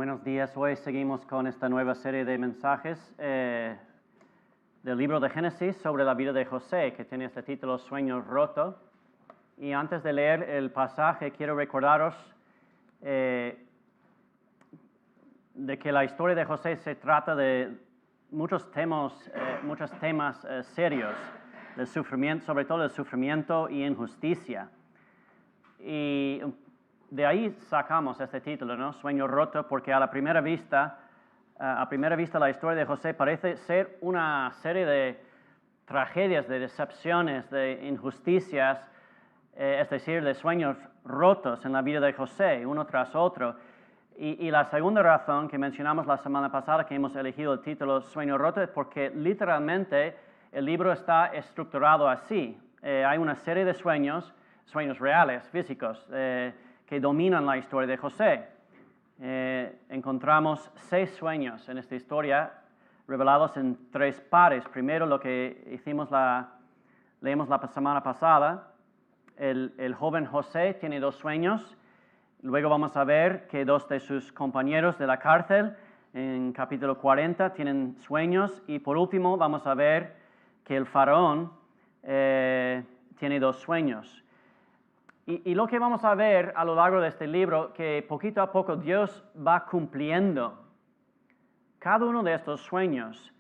Buenos días. Hoy seguimos con esta nueva serie de mensajes del libro de Génesis sobre la vida de José, que tiene este título Sueño Roto. Y antes de leer el pasaje, quiero recordaros de que la historia de José se trata de muchos temas serios, del sufrimiento, sobre todo el sufrimiento y injusticia. Y de ahí sacamos este título, ¿no? Sueño roto, porque a primera vista la historia de José parece ser una serie de tragedias, de decepciones, de injusticias, es decir, de sueños rotos en la vida de José, uno tras otro. Y la segunda razón que mencionamos la semana pasada, que hemos elegido el título Sueño roto, es porque literalmente el libro está estructurado así. Hay una serie de sueños reales, físicos, que dominan la historia de José. Encontramos 6 sueños en esta historia, revelados en 3 pares. Primero, lo que leímos la semana pasada, el joven José tiene 2 sueños. Luego vamos a ver que 2 de sus compañeros de la cárcel, en capítulo 40, tienen sueños. Y por último, vamos a ver que el faraón tiene 2 sueños. Y lo que vamos a ver a lo largo de este libro, que poquito a poco Dios va cumpliendo cada uno de estos sueños,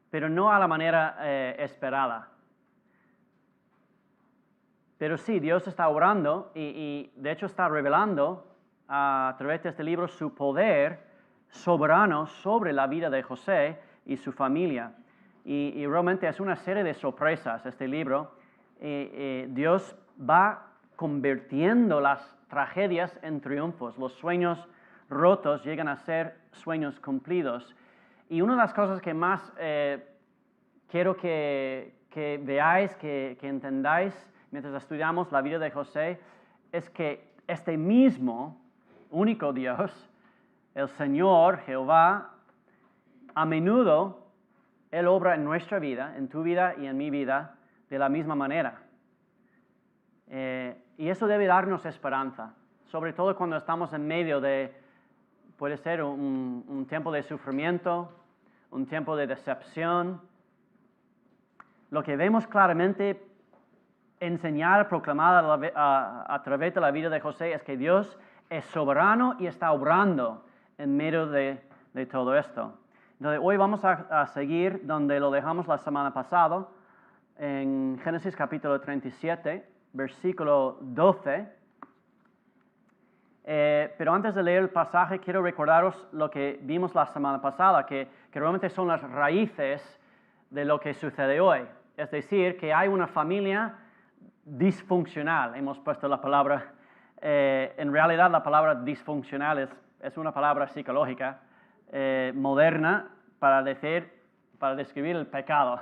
pero no a la manera esperada. Pero sí, Dios está obrando y de hecho está revelando a través de este libro su poder soberano sobre la vida de José y su familia. Y realmente es una serie de sorpresas este libro. Dios va convirtiendo las tragedias en triunfos. Los sueños rotos llegan a ser sueños cumplidos. Y una de las cosas que más quiero que veáis, que entendáis mientras estudiamos la vida de José, es que este mismo, único Dios, el Señor, Jehová, a menudo Él obra en nuestra vida, en tu vida y en mi vida, de la misma manera. Y eso debe darnos esperanza, sobre todo cuando estamos en medio de, puede ser un tiempo de sufrimiento, un tiempo de decepción. Lo que vemos claramente enseñada, proclamada a través de la vida de José es que Dios es soberano y está obrando en medio de todo esto. Entonces, hoy vamos a seguir donde lo dejamos la semana pasada, en Génesis capítulo 37, versículo 12. Pero antes de leer el pasaje, quiero recordaros lo que vimos la semana pasada, que realmente son las raíces de lo que sucede hoy. Es decir, que hay una familia disfuncional. Hemos puesto la palabra, en realidad la palabra disfuncional es una palabra psicológica moderna para describir el pecado.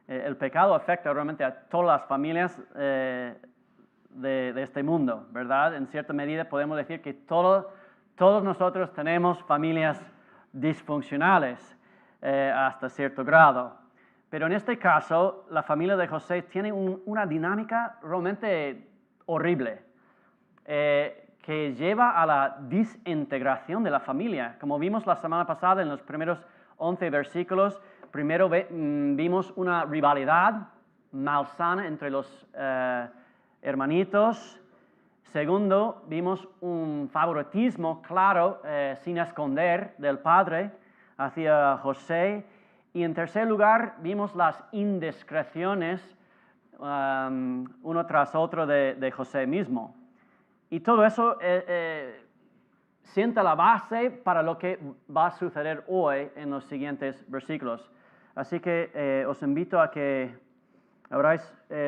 El pecado afecta realmente a todas las familias de este mundo, ¿verdad? En cierta medida podemos decir que todos nosotros tenemos familias disfuncionales hasta cierto grado. Pero en este caso, la familia de José tiene una dinámica realmente horrible, que lleva a la desintegración de la familia. Como vimos la semana pasada en los primeros 11 versículos, primero vimos una rivalidad malsana entre los hermanitos. Segundo, vimos un favoritismo claro, sin esconder, del padre hacia José. Y en tercer lugar, vimos las indiscreciones uno tras otro de José mismo. Y todo eso sienta la base para lo que va a suceder hoy en los siguientes versículos. Así que os invito a que abráis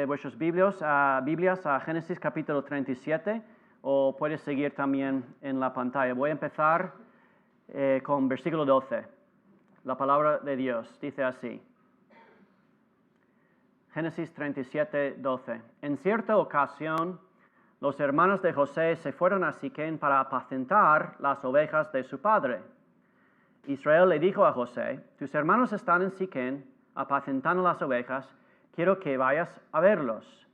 vuestras Biblias a Génesis capítulo 37, o puedes seguir también en la pantalla. Voy a empezar con versículo 12. La palabra de Dios dice así. Génesis 37, 12. En cierta ocasión, los hermanos de José se fueron a Siquem para apacentar las ovejas de su padre. Israel le dijo a José: tus hermanos están en Siquem apacentando las ovejas, quiero que vayas a verlos.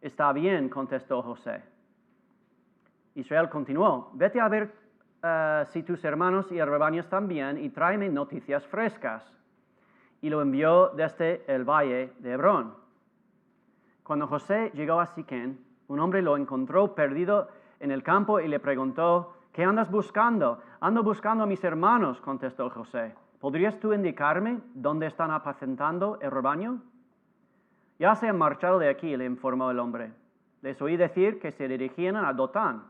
Está bien, contestó José. Israel continuó: vete a ver si tus hermanos y el rebaño están bien y tráeme noticias frescas. Y lo envió desde el valle de Hebrón. Cuando José llegó a Siquén, un hombre lo encontró perdido en el campo y le preguntó, ¿qué andas buscando? Ando buscando a mis hermanos, contestó José. ¿Podrías tú indicarme dónde están apacentando el rebaño? Ya se han marchado de aquí, le informó el hombre. Les oí decir que se dirigían a Dotán.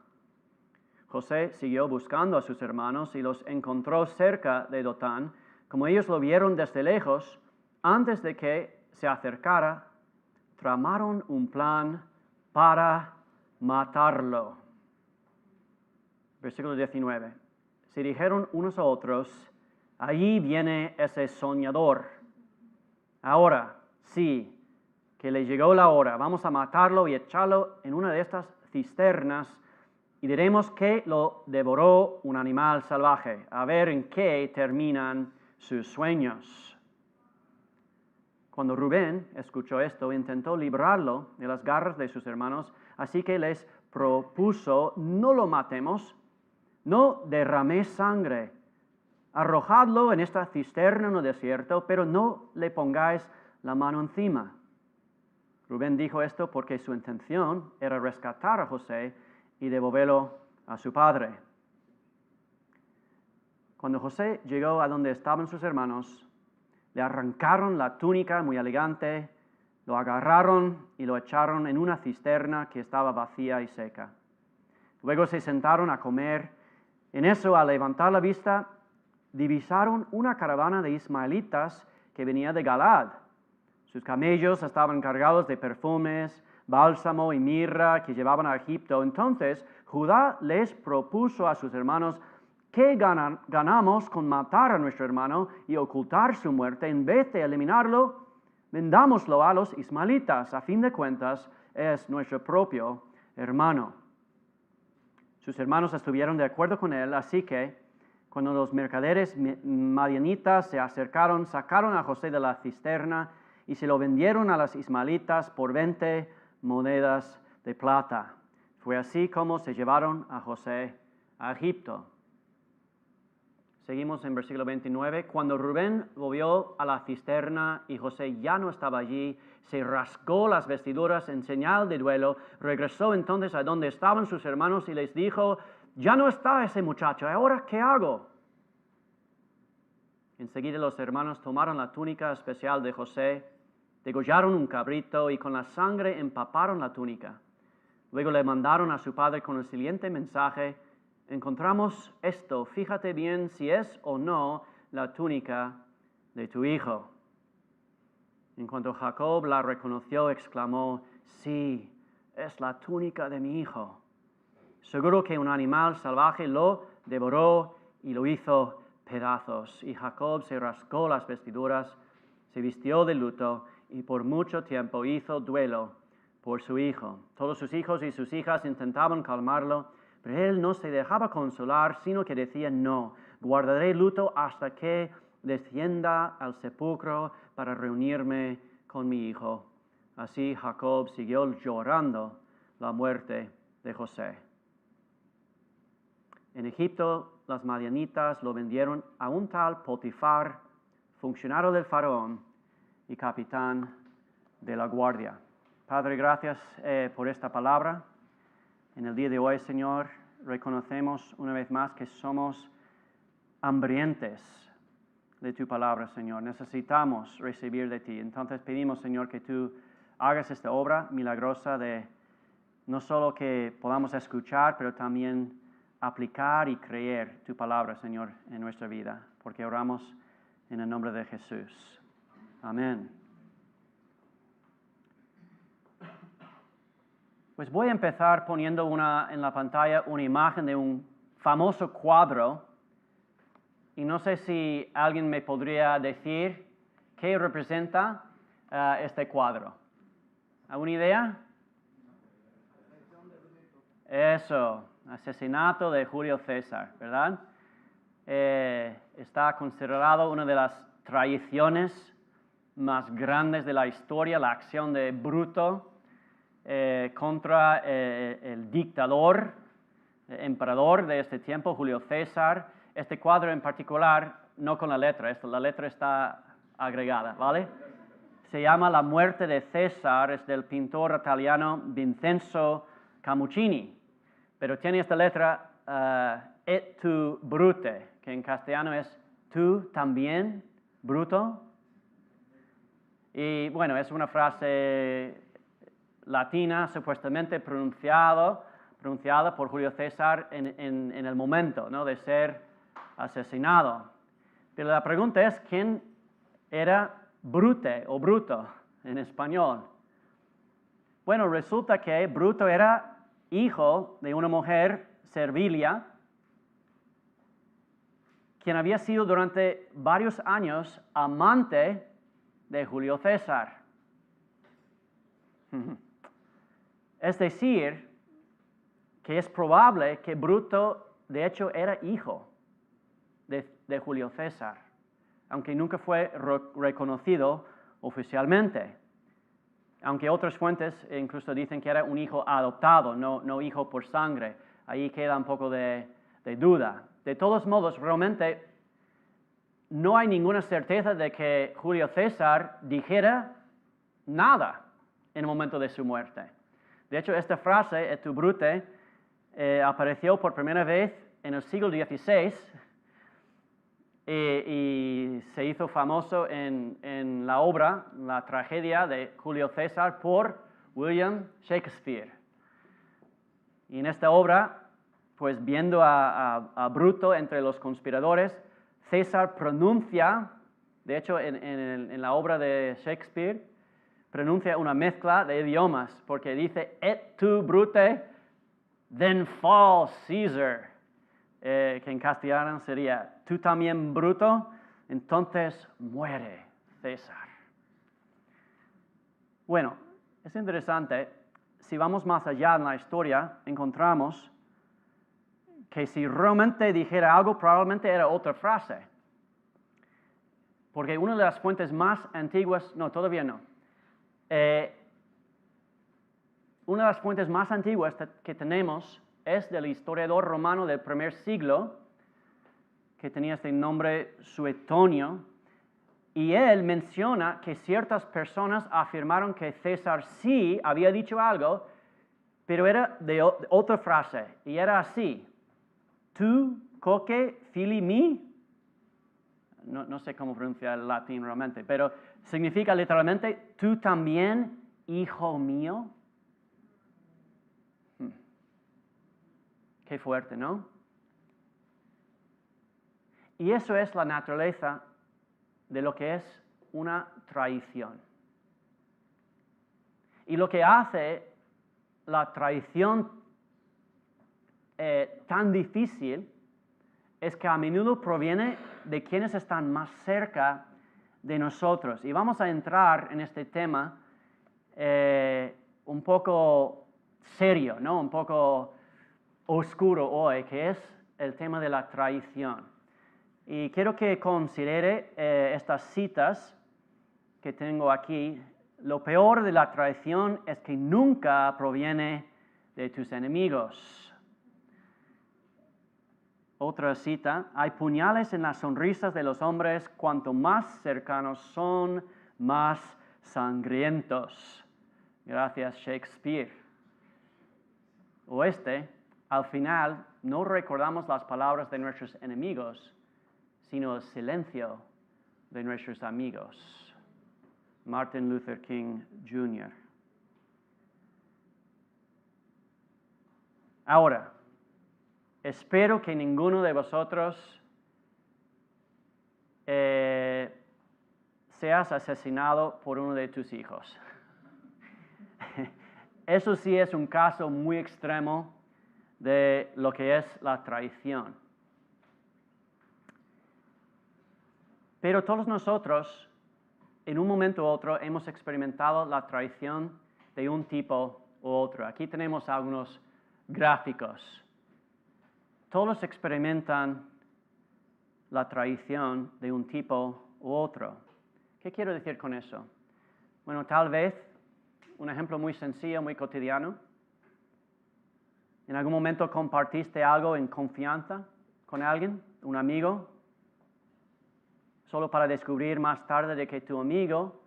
José siguió buscando a sus hermanos y los encontró cerca de Dotán. Como ellos lo vieron desde lejos, antes de que se acercara, tramaron un plan para matarlo. Versículo 19. Se dijeron unos a otros, allí viene ese soñador. Ahora, sí, que le llegó la hora, vamos a matarlo y echarlo en una de estas cisternas y diremos que lo devoró un animal salvaje, a ver en qué terminan sus sueños. Cuando Rubén escuchó esto, intentó librarlo de las garras de sus hermanos, así que les propuso, no lo matemos, no derraméis sangre, arrojadlo en esta cisterna en el desierto, pero no le pongáis la mano encima. Rubén dijo esto porque su intención era rescatar a José y devolverlo a su padre. Cuando José llegó a donde estaban sus hermanos, le arrancaron la túnica muy elegante, lo agarraron y lo echaron en una cisterna que estaba vacía y seca. Luego se sentaron a comer. En eso, al levantar la vista, divisaron una caravana de ismaelitas que venía de Galaad. Sus camellos estaban cargados de perfumes, bálsamo y mirra que llevaban a Egipto. Entonces Judá les propuso a sus hermanos, ¿qué ganamos con matar a nuestro hermano y ocultar su muerte? En vez de eliminarlo, vendámoslo a los ismaelitas. A fin de cuentas, es nuestro propio hermano. Sus hermanos estuvieron de acuerdo con él, así que cuando los mercaderes madianitas se acercaron, sacaron a José de la cisterna y se lo vendieron a los ismaelitas por 20 monedas de plata. Fue así como se llevaron a José a Egipto. Seguimos en versículo 29. Cuando Rubén volvió a la cisterna y José ya no estaba allí, se rasgó las vestiduras en señal de duelo, regresó entonces a donde estaban sus hermanos y les dijo, ya no está ese muchacho, ¿ahora qué hago? Enseguida los hermanos tomaron la túnica especial de José, degollaron un cabrito y con la sangre empaparon la túnica. Luego le mandaron a su padre con el siguiente mensaje, encontramos esto, fíjate bien si es o no la túnica de tu hijo. En cuanto Jacob la reconoció, exclamó, sí, es la túnica de mi hijo. Seguro que un animal salvaje lo devoró y lo hizo pedazos. Y Jacob se rasgó las vestiduras, se vistió de luto y por mucho tiempo hizo duelo por su hijo. Todos sus hijos y sus hijas intentaban calmarlo, pero él no se dejaba consolar, sino que decía, no, guardaré luto hasta que descienda al sepulcro para reunirme con mi hijo. Así Jacob siguió llorando la muerte de José. En Egipto, las madianitas lo vendieron a un tal Potifar, funcionario del faraón y capitán de la guardia. Padre, gracias por esta palabra. En el día de hoy, Señor, reconocemos una vez más que somos hambrientes de tu palabra, Señor. Necesitamos recibir de ti. Entonces pedimos, Señor, que tú hagas esta obra milagrosa de no solo que podamos escuchar, pero también aplicar y creer tu palabra, Señor, en nuestra vida, porque oramos en el nombre de Jesús. Amén. Pues voy a empezar poniendo en la pantalla una imagen de un famoso cuadro, y no sé si alguien me podría decir qué representa este cuadro. ¿Alguna idea? Eso. Asesinato de Julio César, ¿verdad? Está considerado una de las traiciones más grandes de la historia, la acción de Bruto contra el dictador emperador de este tiempo, Julio César. Este cuadro en particular, no con la letra, la letra está agregada, ¿vale? Se llama La muerte de César, es del pintor italiano Vincenzo Camuccini, pero tiene esta letra et tu brute, que en castellano es tú también, bruto. Y bueno, es una frase latina supuestamente pronunciada por Julio César en el momento, ¿no?, de ser asesinado. Pero la pregunta es, ¿quién era Brute o Bruto en español? Bueno, resulta que Bruto era hijo de una mujer, Servilia, quien había sido durante varios años amante de Julio César. Es decir, que es probable que Bruto, de hecho, era hijo de Julio César, aunque nunca fue reconocido oficialmente. Aunque otras fuentes incluso dicen que era un hijo adoptado, no hijo por sangre. Ahí queda un poco de duda. De todos modos, realmente no hay ninguna certeza de que Julio César dijera nada en el momento de su muerte. De hecho, esta frase, et tu brute, apareció por primera vez en el siglo XVI y se hizo famoso en la obra, la tragedia de Julio César por William Shakespeare. Y en esta obra, pues viendo a Bruto entre los conspiradores, César pronuncia, de hecho en la obra de Shakespeare, pronuncia una mezcla de idiomas, porque dice, et tu brute, then fall Caesar, que en castellano sería, tú también Bruto, entonces muere César. Bueno, es interesante, si vamos más allá en la historia, encontramos que si realmente dijera algo, probablemente era otra frase. Porque una de las fuentes más antiguas, no, todavía no. Una de las fuentes más antiguas que tenemos es del historiador romano del primer siglo, que tenía este nombre Suetonio, y él menciona que ciertas personas afirmaron que César sí había dicho algo, pero era de otra frase, y era así, tu coque fili mi, no sé cómo pronunciar el latín realmente, pero significa literalmente, tú también, hijo mío. Qué fuerte, ¿no? Y eso es la naturaleza de lo que es una traición. Y lo que hace la traición tan difícil es que a menudo proviene de quienes están más cerca de nosotros. Y vamos a entrar en este tema un poco serio, ¿no? Un poco oscuro hoy, que es el tema de la traición. Y quiero que considere estas citas que tengo aquí. Lo peor de la traición es que nunca proviene de tus enemigos. Otra cita, hay puñales en las sonrisas de los hombres, cuanto más cercanos son, más sangrientos. Gracias, Shakespeare. O al final, no recordamos las palabras de nuestros enemigos, sino el silencio de nuestros amigos. Martin Luther King, Jr. Ahora, espero que ninguno de vosotros seas asesinado por uno de tus hijos. Eso sí es un caso muy extremo de lo que es la traición. Pero todos nosotros, en un momento u otro, hemos experimentado la traición de un tipo u otro. Aquí tenemos algunos gráficos. Todos experimentan la traición de un tipo u otro. ¿Qué quiero decir con eso? Bueno, tal vez un ejemplo muy sencillo, muy cotidiano. ¿En algún momento compartiste algo en confianza con alguien, un amigo? Solo para descubrir más tarde de que tu amigo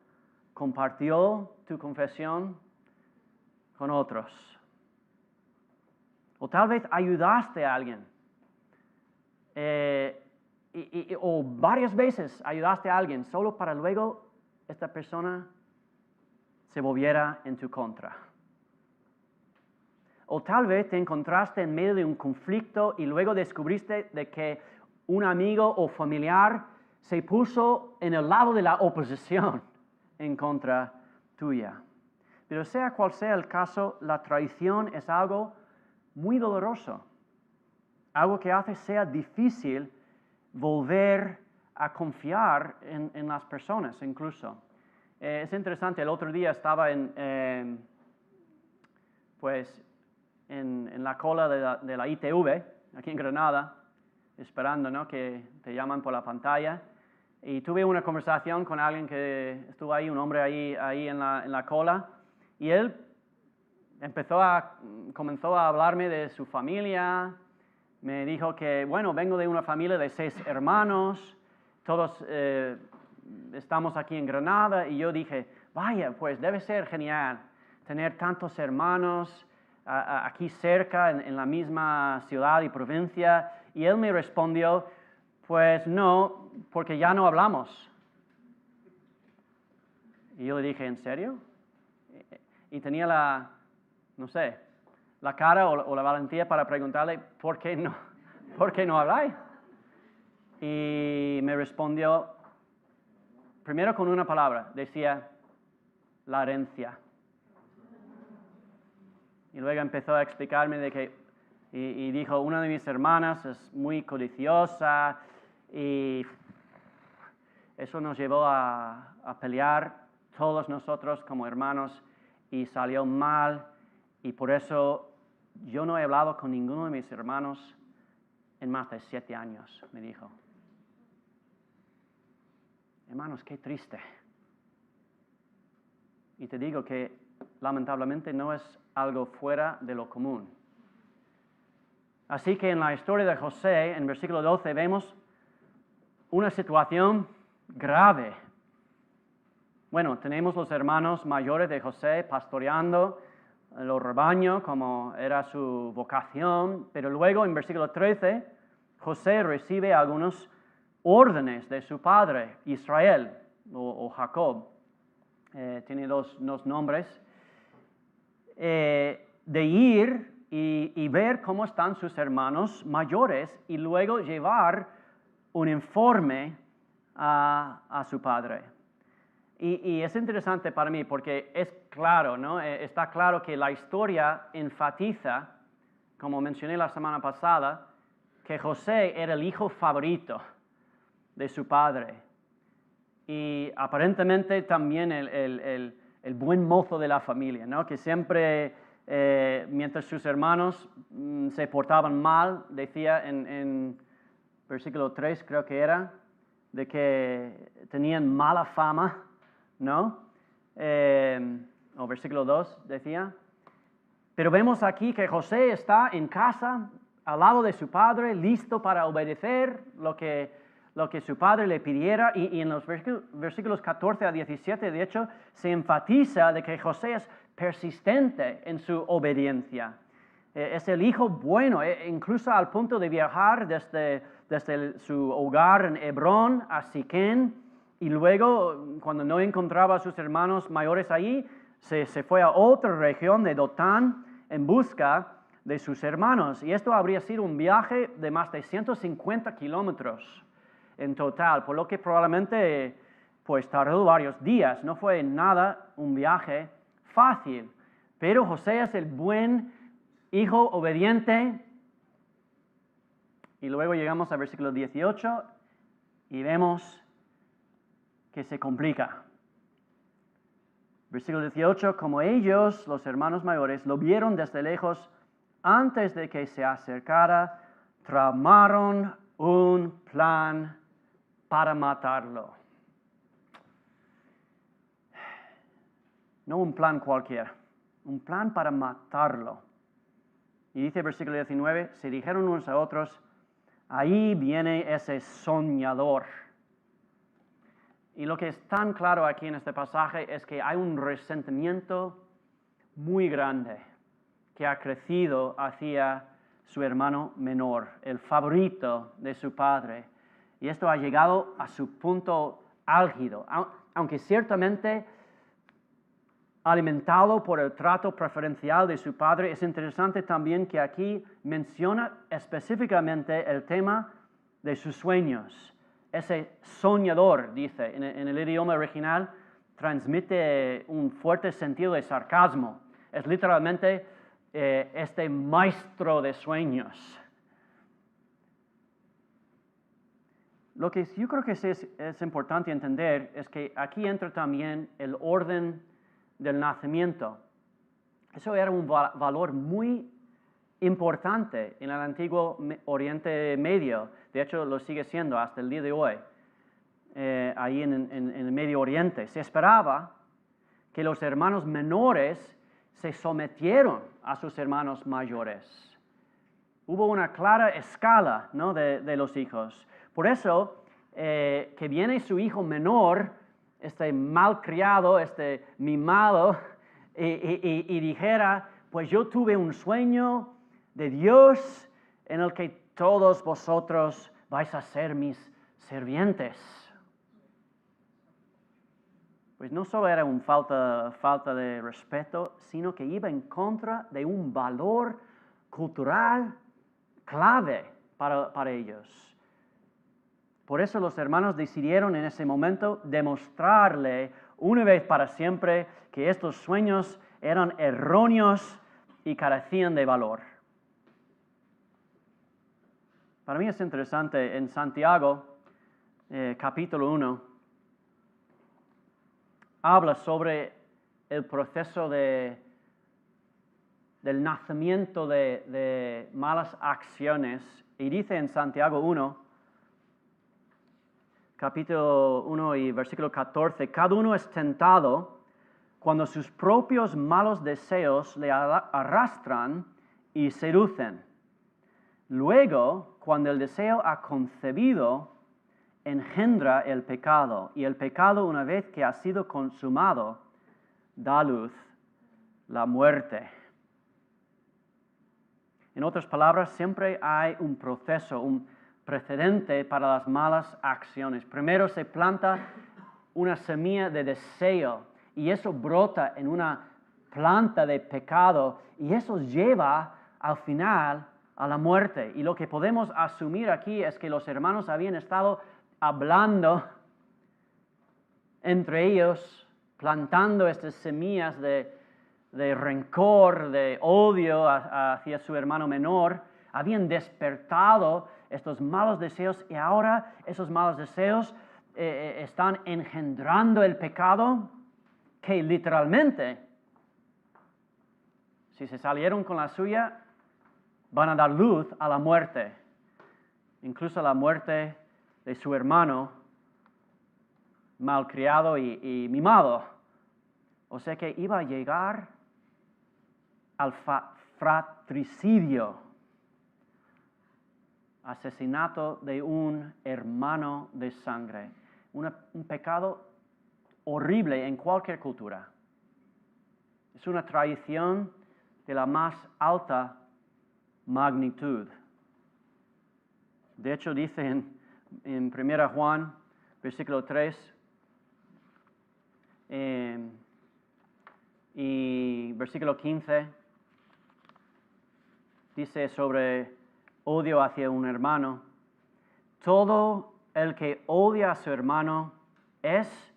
compartió tu confesión con otros. O tal vez ayudaste a alguien. O varias veces ayudaste a alguien solo para luego esta persona se volviera en tu contra. O tal vez te encontraste en medio de un conflicto y luego descubriste de que un amigo o familiar se puso en el lado de la oposición en contra tuya. Pero sea cual sea el caso, la traición es algo muy doloroso, algo que hace sea difícil volver a confiar en las personas incluso. Es interesante, el otro día estaba en la cola de la ITV, aquí en Granada, esperando, ¿no?, que te llaman por la pantalla, y tuve una conversación con alguien que estuvo ahí, un hombre ahí en la cola, y él comenzó a hablarme de su familia. Me dijo que, bueno, vengo de una familia de 6 hermanos, todos estamos aquí en Granada, y yo dije, vaya, pues debe ser genial tener tantos hermanos aquí cerca, en la misma ciudad y provincia. Y él me respondió, pues no, porque ya no hablamos. Y yo le dije, ¿en serio? Y tenía la cara o la valentía para preguntarle, ¿por qué no habláis? Y me respondió, primero con una palabra, decía, la herencia. Y luego empezó a explicarme de que, y dijo, una de mis hermanas es muy codiciosa, y eso nos llevó a pelear todos nosotros como hermanos, y salió mal, y por eso yo no he hablado con ninguno de mis hermanos en más de 7 años, me dijo. Hermanos, qué triste. Y te digo que lamentablemente no es algo fuera de lo común. Así que en la historia de José, en versículo 12, vemos una situación grave. Bueno, tenemos los hermanos mayores de José pastoreando los rebaños como era su vocación, pero luego en versículo 13, José recibe algunos órdenes de su padre, Israel o Jacob. Tiene dos nombres. De ir y ver cómo están sus hermanos mayores y luego llevar un informe a su padre. Y es interesante para mí porque es claro, ¿no? Está claro que la historia enfatiza, como mencioné la semana pasada, que José era el hijo favorito de su padre. Y aparentemente también el buen mozo de la familia, ¿no? Que siempre, mientras sus hermanos se portaban mal, decía en versículo 3, creo que era, de que tenían mala fama, ¿no? O versículo 2 decía. Pero vemos aquí que José está en casa, al lado de su padre, listo para obedecer lo que su padre le pidiera, y en los versículos 14 a 17, de hecho, se enfatiza de que José es persistente en su obediencia. Es el hijo bueno, incluso al punto de viajar desde su hogar en Hebrón a Siquén, y luego, cuando no encontraba a sus hermanos mayores allí, se fue a otra región de Dotán en busca de sus hermanos. Y esto habría sido un viaje de más de 150 kilómetros en total, por lo que probablemente pues tardó varios días. No fue nada un viaje fácil, pero José es el buen hijo obediente. Y luego llegamos al versículo 18 y vemos que se complica. Versículo 18, como ellos, los hermanos mayores, lo vieron desde lejos, antes de que se acercara, tramaron un plan para matarlo. No un plan cualquiera, un plan para matarlo. Y dice el versículo 19, se dijeron unos a otros, ahí viene ese soñador. Y lo que es tan claro aquí en este pasaje es que hay un resentimiento muy grande que ha crecido hacia su hermano menor, el favorito de su padre. Y esto ha llegado a su punto álgido, aunque ciertamente alimentado por el trato preferencial de su padre. Es interesante también que aquí menciona específicamente el tema de sus sueños. Ese soñador, dice, en el idioma original, transmite un fuerte sentido de sarcasmo. Es literalmente este maestro de sueños. Lo que yo creo que es importante entender es que aquí entra también el orden del nacimiento. Eso era un valor muy importante en el antiguo Oriente Medio. De hecho, lo sigue siendo hasta el día de hoy, ahí en el Medio Oriente. Se esperaba que los hermanos menores se sometieron a sus hermanos mayores. Hubo una clara escala, ¿no?, de los hijos. Por eso, que viene su hijo menor, este malcriado, este mimado, y dijera, pues yo tuve un sueño de Dios en el que todos vosotros vais a ser mis sirvientes. Pues no solo era una falta de respeto, sino que iba en contra de un valor cultural clave para ellos. Por eso los hermanos decidieron en ese momento demostrarle una vez para siempre que estos sueños eran erróneos y carecían de valor. Para mí es interesante, en Santiago, capítulo 1, habla sobre el proceso del nacimiento de malas acciones, y dice en Santiago 1, capítulo 1 y versículo 14, cada uno es tentado cuando sus propios malos deseos le arrastran y seducen. Luego, cuando el deseo ha concebido, engendra el pecado, y el pecado, una vez que ha sido consumado, da a luz la muerte. En otras palabras, siempre hay un proceso, un precedente para las malas acciones. Primero se planta una semilla de deseo y eso brota en una planta de pecado y eso lleva al final a la muerte. Y lo que podemos asumir aquí es que los hermanos habían estado hablando entre ellos, plantando estas semillas de rencor, de odio hacia su hermano menor. Habían despertado estos malos deseos y ahora esos malos deseos están engendrando el pecado que literalmente, si se salieron con la suya, van a dar luz a la muerte, incluso a la muerte de su hermano malcriado y mimado. O sea que iba a llegar al fratricidio, asesinato de un hermano de sangre, un pecado horrible en cualquier cultura. Es una traición de la más alta magnitud. De hecho, dice en 1 Juan, versículo 3, y versículo 15, dice sobre odio hacia un hermano. Todo el que odia a su hermano es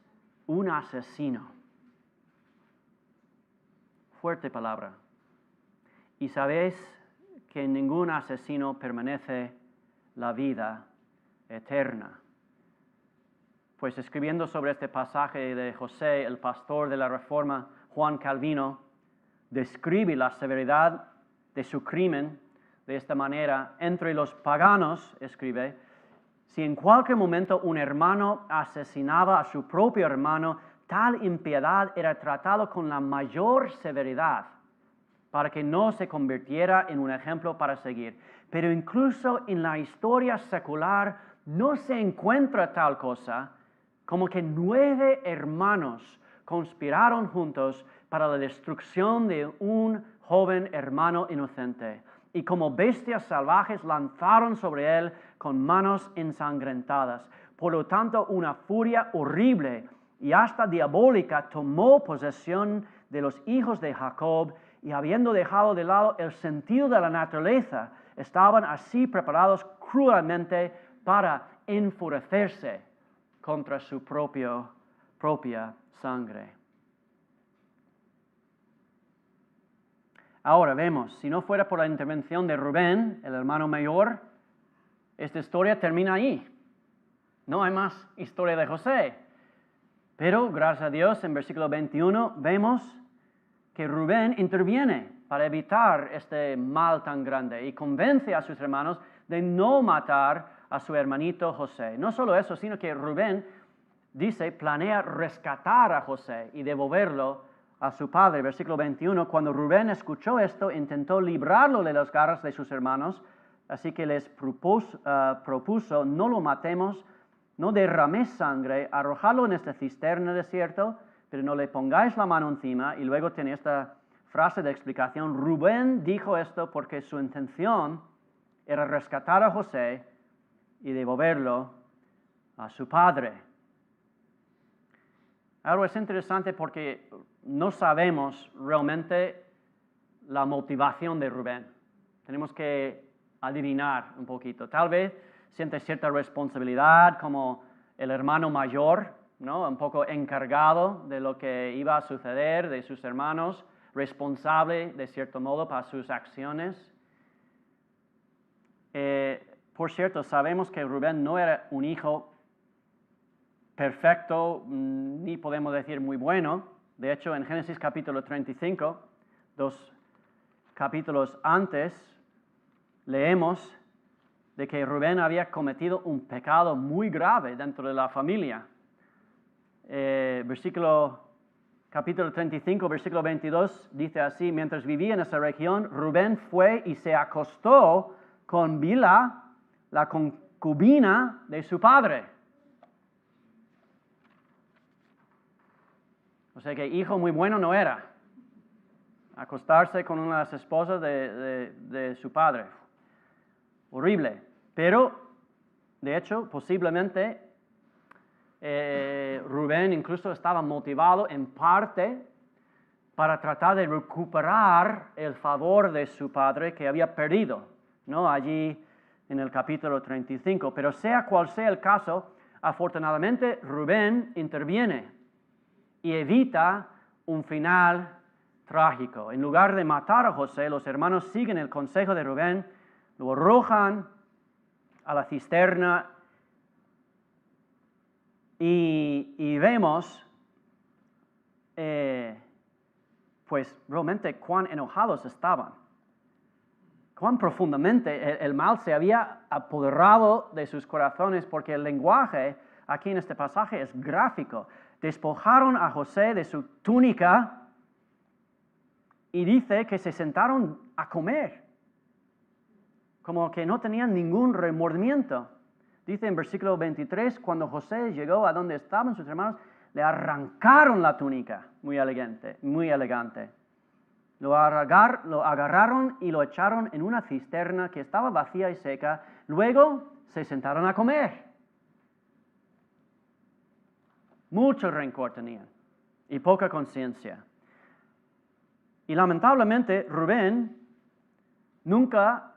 un asesino. Fuerte palabra. Y sabéis que en ningún asesino permanece la vida eterna. Pues escribiendo sobre este pasaje de José, el pastor de la Reforma, Juan Calvino, describe la severidad de su crimen de esta manera. Entre los paganos, escribe, si en cualquier momento un hermano asesinaba a su propio hermano, tal impiedad era tratado con la mayor severidad. para que no se convirtiera en un ejemplo para seguir. Pero incluso en la historia secular no se encuentra tal cosa como que 9 hermanos conspiraron juntos para la destrucción de un joven hermano inocente, y como bestias salvajes lanzaron sobre él con manos ensangrentadas. Por lo tanto, una furia horrible y hasta diabólica tomó posesión de los hijos de Jacob, y habiendo dejado de lado el sentido de la naturaleza, estaban así preparados cruelmente para enfurecerse contra su propia sangre. Ahora vemos, si no fuera por la intervención de Rubén, el hermano mayor, esta historia termina ahí. No hay más historia de José. Pero, gracias a Dios, en versículo 21 vemos que Rubén interviene para evitar este mal tan grande y convence a sus hermanos de no matar a su hermanito José. No solo eso, sino que Rubén dice, planea rescatar a José y devolverlo a su padre. Versículo 21, cuando Rubén escuchó esto, intentó librarlo de las garras de sus hermanos, así que les propuso, no lo matemos, no derraméis sangre, arrojadlo en esta cisterna desierto, pero no le pongáis la mano encima. Y luego tiene esta frase de explicación, Rubén dijo esto porque su intención era rescatar a José y devolverlo a su padre. Ahora es interesante porque no sabemos realmente la motivación de Rubén. Tenemos que adivinar un poquito. Tal vez siente cierta responsabilidad como el hermano mayor, ¿no? Un poco encargado de lo que iba a suceder, de sus hermanos, responsable de cierto modo para sus acciones. Por cierto, sabemos que Rubén no era un hijo perfecto, ni podemos decir muy bueno. De hecho, en Génesis capítulo 35, 2 capítulos antes, leemos de que Rubén había cometido un pecado muy grave dentro de la familia. Capítulo 35, versículo 22, dice así, mientras vivía en esa región, Rubén fue y se acostó con Bilha, la concubina de su padre. O sea que hijo muy bueno no era. Acostarse con una de las esposas de su padre. Horrible. Pero, de hecho, posiblemente Rubén incluso estaba motivado en parte para tratar de recuperar el favor de su padre que había perdido, ¿no? Allí en el capítulo 35. Pero sea cual sea el caso, afortunadamente Rubén interviene y evita un final trágico. En lugar de matar a José, los hermanos siguen el consejo de Rubén, lo arrojan a la cisterna y vemos pues realmente cuán enojados estaban, cuán profundamente el mal se había apoderado de sus corazones, porque el lenguaje aquí en este pasaje es gráfico. Despojaron a José de su túnica y dice que se sentaron a comer, como que no tenían ningún remordimiento. Dice en versículo 23, cuando José llegó a donde estaban sus hermanos, le arrancaron la túnica, muy elegante. Lo agarraron y lo echaron en una cisterna que estaba vacía y seca. Luego se sentaron a comer. Mucho rencor tenían y poca conciencia. Y lamentablemente Rubén nunca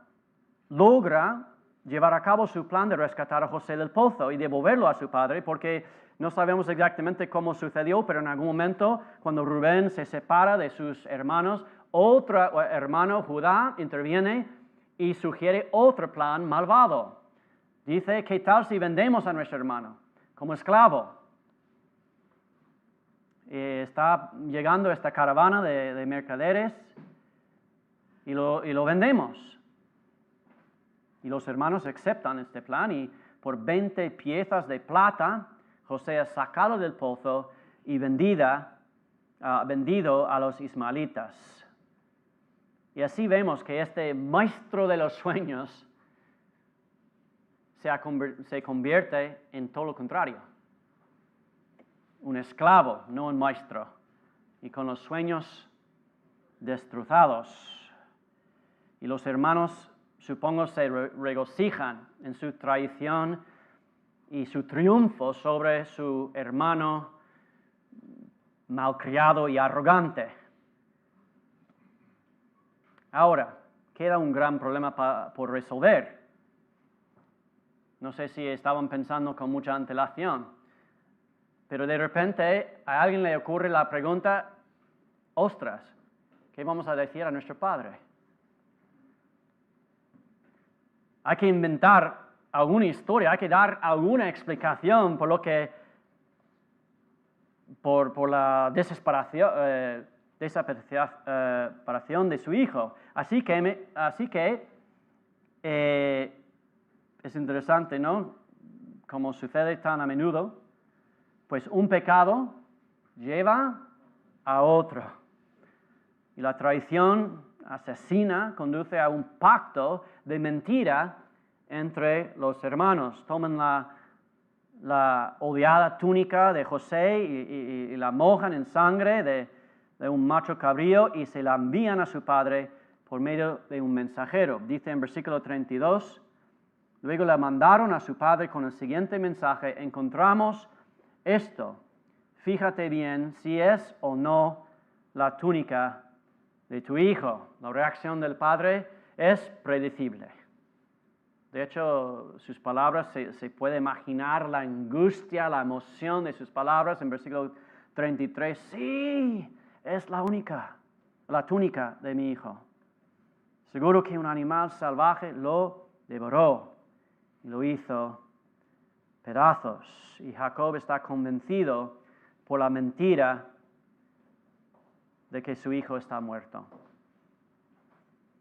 logra llevar a cabo su plan de rescatar a José del pozo y devolverlo a su padre, porque no sabemos exactamente cómo sucedió, pero en algún momento, cuando Rubén se separa de sus hermanos, otro hermano, Judá, interviene y sugiere otro plan malvado. Dice, ¿qué tal si vendemos a nuestro hermano como esclavo? Está llegando esta caravana de mercaderes y lo vendemos. Y los hermanos aceptan este plan y por 20 piezas de plata, José es sacado del pozo y vendido a los ismaelitas. Y así vemos que este maestro de los sueños se convierte en todo lo contrario. Un esclavo, no un maestro. Y con los sueños destrozados. Y los hermanos, supongo, se regocijan en su traición y su triunfo sobre su hermano malcriado y arrogante. Ahora, queda un gran problema por resolver. No sé si estaban pensando con mucha antelación, pero de repente a alguien le ocurre la pregunta, ostras, ¿qué vamos a decir a nuestro padre? Hay que inventar alguna historia, hay que dar alguna explicación por lo que, por la desesperación de su hijo. Así que es interesante, ¿no? Como sucede tan a menudo, pues un pecado lleva a otro. Y la traición asesina conduce a un pacto de mentira entre los hermanos. Toman la odiada túnica de José y la mojan en sangre de un macho cabrío y se la envían a su padre por medio de un mensajero. Dice en versículo 32, luego la mandaron a su padre con el siguiente mensaje, encontramos esto, fíjate bien si es o no la túnica de tu hijo. La reacción del padre es predecible. De hecho, sus palabras, se puede imaginar la angustia, la emoción de sus palabras en versículo 33. Sí, es la túnica de mi hijo. Seguro que un animal salvaje lo devoró y lo hizo pedazos. Y Jacob está convencido por la mentira de que su hijo está muerto.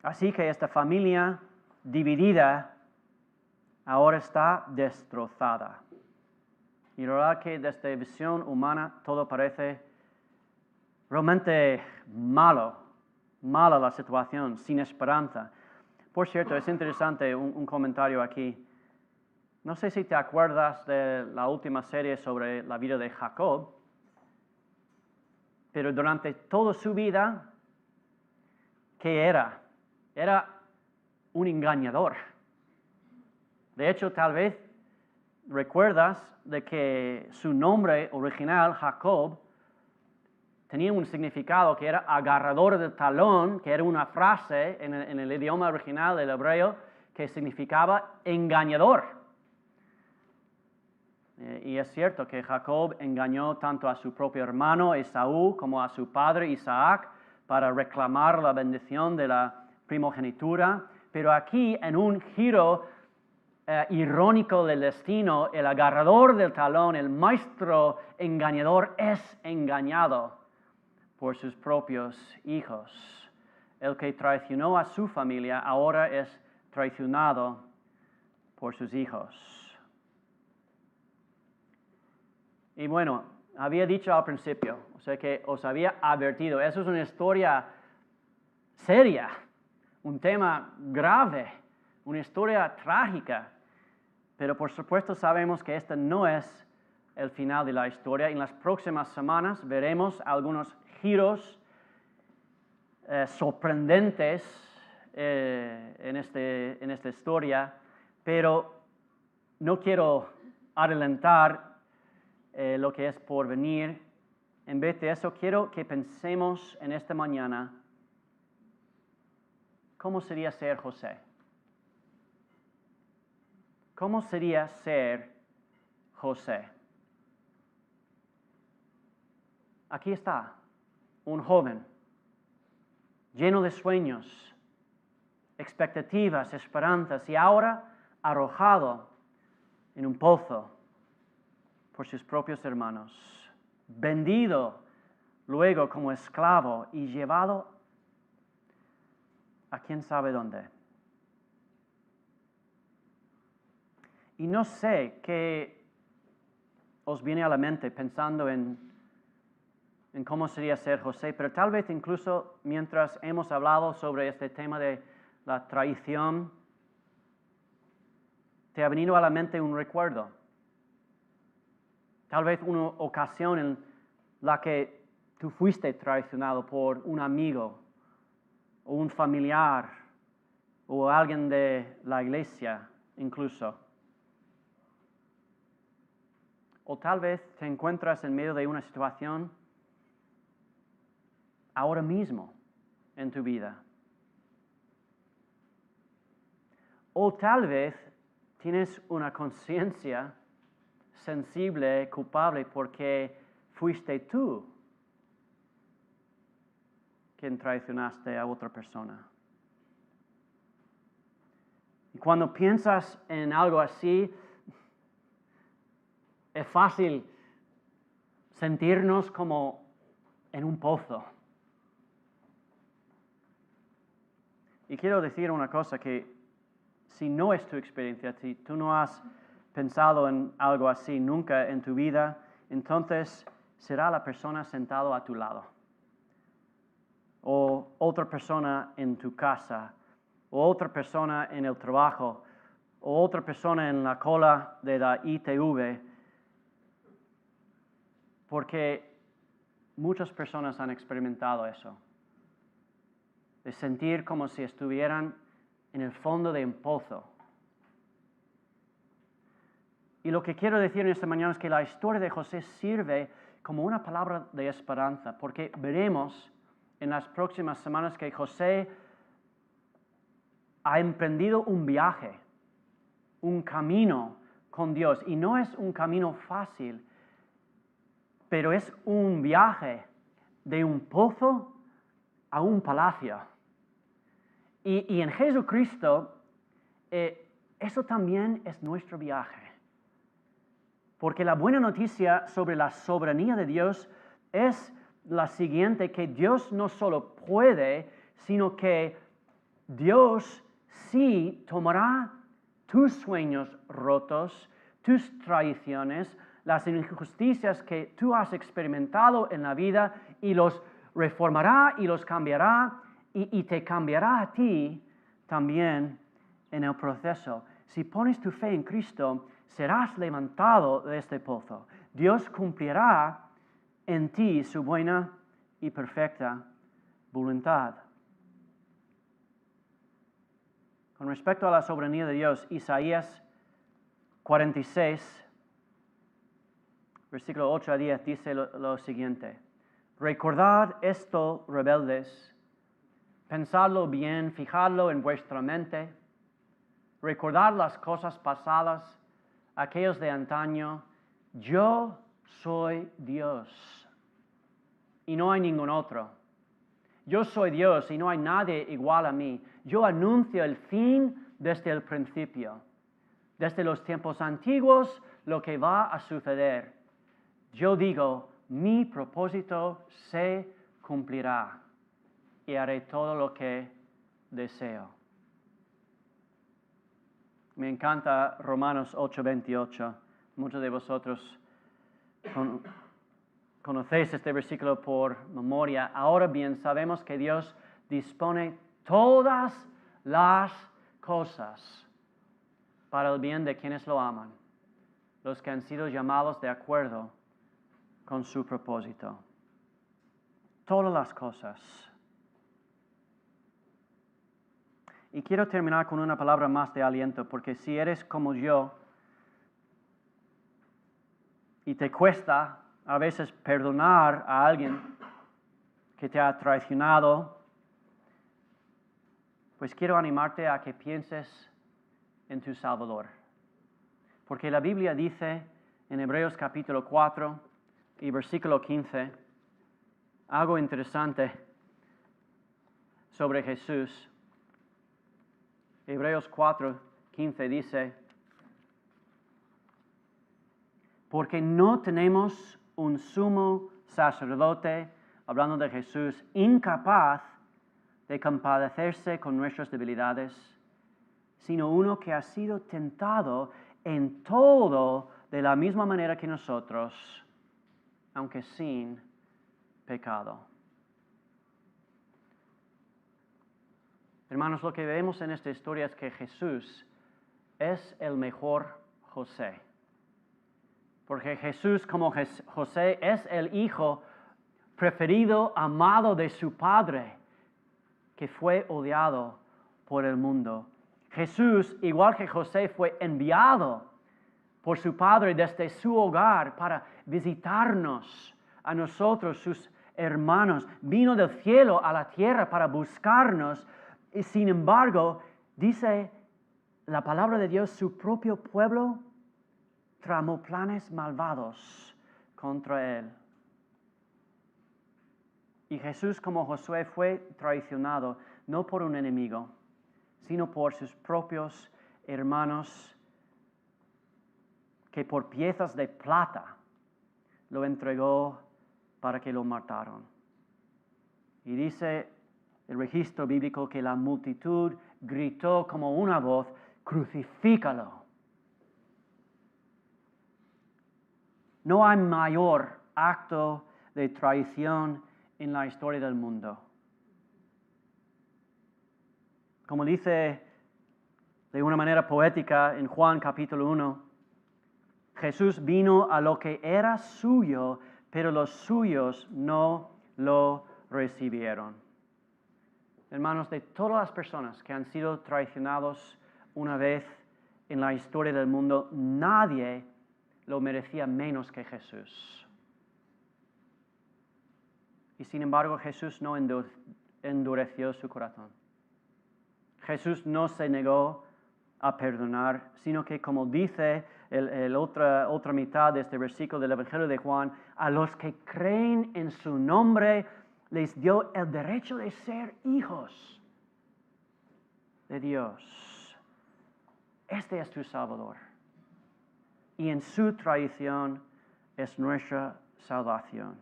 Así que esta familia dividida ahora está destrozada. Y la verdad que desde visión humana todo parece realmente mala la situación, sin esperanza. Por cierto, es interesante un comentario aquí. No sé si te acuerdas de la última serie sobre la vida de Jacob, pero durante toda su vida, ¿qué era? Era un engañador. De hecho, tal vez recuerdas de que su nombre original, Jacob, tenía un significado que era agarrador del talón, que era una frase en el idioma original del hebreo que significaba engañador. Y es cierto que Jacob engañó tanto a su propio hermano Esaú como a su padre Isaac para reclamar la bendición de la primogenitura, pero aquí en un giro irónico del destino, el agarrador del talón, el maestro engañador, es engañado por sus propios hijos. El que traicionó a su familia ahora es traicionado por sus hijos. Y bueno, había dicho al principio, o sea que os había advertido, eso es una historia seria, un tema grave, una historia trágica, pero por supuesto sabemos que este no es el final de la historia. En las próximas semanas veremos algunos giros sorprendentes en esta historia, pero no quiero adelantar lo que es por venir. En vez de eso, quiero que pensemos en esta mañana cómo sería ser José. ¿Cómo sería ser José? Aquí está, un joven lleno de sueños, expectativas, esperanzas, y ahora arrojado en un pozo por sus propios hermanos, vendido luego como esclavo y llevado a quién sabe dónde. Y no sé qué os viene a la mente pensando en en cómo sería ser José, pero tal vez incluso mientras hemos hablado sobre este tema de la traición, te ha venido a la mente un recuerdo. Tal vez una ocasión en la que tú fuiste traicionado por un amigo o un familiar o alguien de la iglesia incluso. O tal vez te encuentras en medio de una situación ahora mismo en tu vida. O tal vez tienes una conciencia sensible, culpable, porque fuiste tú quien traicionaste a otra persona. Y cuando piensas en algo así, es fácil sentirnos como en un pozo. Y quiero decir una cosa, que si no es tu experiencia, si tú no has pensado en algo así nunca en tu vida, entonces será la persona sentada a tu lado, o otra persona en tu casa, o otra persona en el trabajo, o otra persona en la cola de la ITV, porque muchas personas han experimentado eso, de sentir como si estuvieran en el fondo de un pozo. Y lo que quiero decir en esta mañana es que la historia de José sirve como una palabra de esperanza, porque veremos en las próximas semanas que José ha emprendido un viaje, un camino con Dios. Y no es un camino fácil, pero es un viaje de un pozo a un palacio. Y en Jesucristo, eso también es nuestro viaje. Porque la buena noticia sobre la soberanía de Dios es la siguiente, que Dios no solo puede, sino que Dios sí tomará tus sueños rotos, tus traiciones, las injusticias que tú has experimentado en la vida y los reformará y los cambiará y te cambiará a ti también en el proceso. Si pones tu fe en Cristo, serás levantado de este pozo. Dios cumplirá en ti su buena y perfecta voluntad. Con respecto a la soberanía de Dios, Isaías 46, versículo 8 a 10, dice lo siguiente: recordad esto, rebeldes, pensadlo bien, fijadlo en vuestra mente, recordad las cosas pasadas, aquellos de antaño. Yo soy Dios y no hay ningún otro. Yo soy Dios y no hay nadie igual a mí. Yo anuncio el fin desde el principio, desde los tiempos antiguos, lo que va a suceder. Yo digo, mi propósito se cumplirá y haré todo lo que deseo. Me encanta Romanos 8:28. Muchos de vosotros conocéis este versículo por memoria. Ahora bien, sabemos que Dios dispone todas las cosas para el bien de quienes lo aman, los que han sido llamados de acuerdo con su propósito. Todas las cosas. Y quiero terminar con una palabra más de aliento, porque si eres como yo y te cuesta a veces perdonar a alguien que te ha traicionado, pues quiero animarte a que pienses en tu Salvador. Porque la Biblia dice en Hebreos capítulo 4 y versículo 15 algo interesante sobre Jesús. Hebreos 4:15 dice: porque no tenemos un sumo sacerdote, hablando de Jesús, incapaz de compadecerse con nuestras debilidades, sino uno que ha sido tentado en todo de la misma manera que nosotros, aunque sin pecado. Hermanos, lo que vemos en esta historia es que Jesús es el mejor José. Porque Jesús, como José, es el hijo preferido, amado de su padre, que fue odiado por el mundo. Jesús, igual que José, fue enviado por su padre desde su hogar para visitarnos a nosotros, sus hermanos. Vino del cielo a la tierra para buscarnos y sin embargo, dice la palabra de Dios, su propio pueblo tramó planes malvados contra él. Y Jesús, como Josué, fue traicionado no por un enemigo, sino por sus propios hermanos que por piezas de plata lo entregó para que lo mataran. Y dice el registro bíblico que la multitud gritó como una voz, crucifícalo. No hay mayor acto de traición en la historia del mundo. Como dice de una manera poética en Juan capítulo 1, Jesús vino a lo que era suyo, pero los suyos no lo recibieron. Hermanos, de todas las personas que han sido traicionados una vez en la historia del mundo, nadie lo merecía menos que Jesús. Y sin embargo, Jesús no endureció su corazón. Jesús no se negó a perdonar, sino que, como dice otra mitad de este versículo del Evangelio de Juan, a los que creen en su nombre les dio el derecho de ser hijos de Dios. Este es tu Salvador. Y en su traición es nuestra salvación.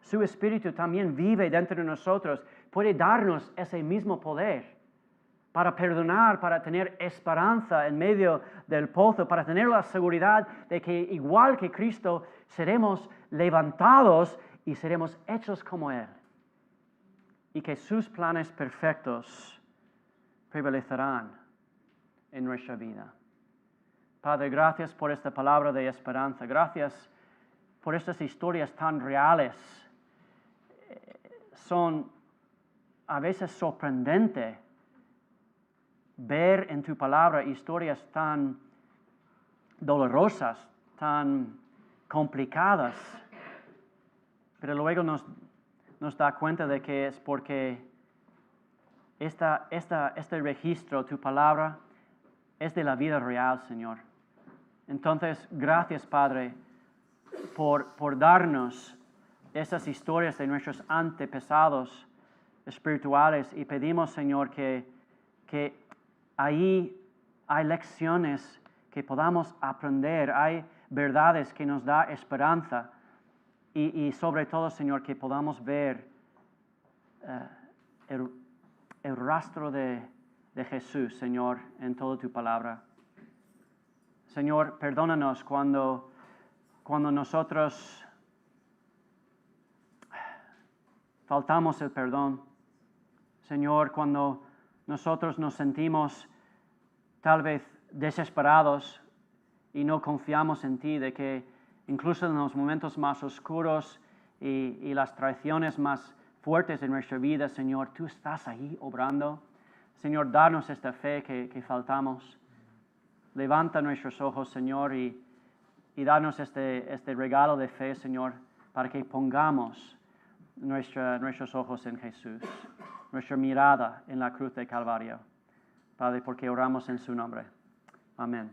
Su Espíritu también vive dentro de nosotros, puede darnos ese mismo poder para perdonar, para tener esperanza en medio del pozo, para tener la seguridad de que igual que Cristo seremos levantados y seremos hechos como Él. Y que sus planes perfectos prevalecerán en nuestra vida. Padre, gracias por esta palabra de esperanza. Gracias por estas historias tan reales. Son a veces sorprendentes ver en tu palabra historias tan dolorosas, tan complicadas, pero luego nos da cuenta de que es porque este registro, tu palabra, es de la vida real, Señor. Entonces, gracias, Padre, por darnos esas historias de nuestros antepasados espirituales y pedimos, Señor, que ahí hay lecciones que podamos aprender, hay verdades que nos da esperanza y sobre todo, Señor, que podamos ver el rastro de Jesús, Señor, en toda tu palabra. Señor, perdónanos cuando nosotros faltamos el perdón. Señor, cuando nosotros nos sentimos tal vez desesperados y no confiamos en ti, de que incluso en los momentos más oscuros y las traiciones más fuertes de nuestra vida, Señor, tú estás ahí obrando. Señor, danos esta fe que faltamos. Levanta nuestros ojos, Señor, y danos este regalo de fe, Señor, para que pongamos nuestros ojos en Jesús, nuestra mirada en la cruz de Calvario. Padre, porque oramos en su nombre. Amén.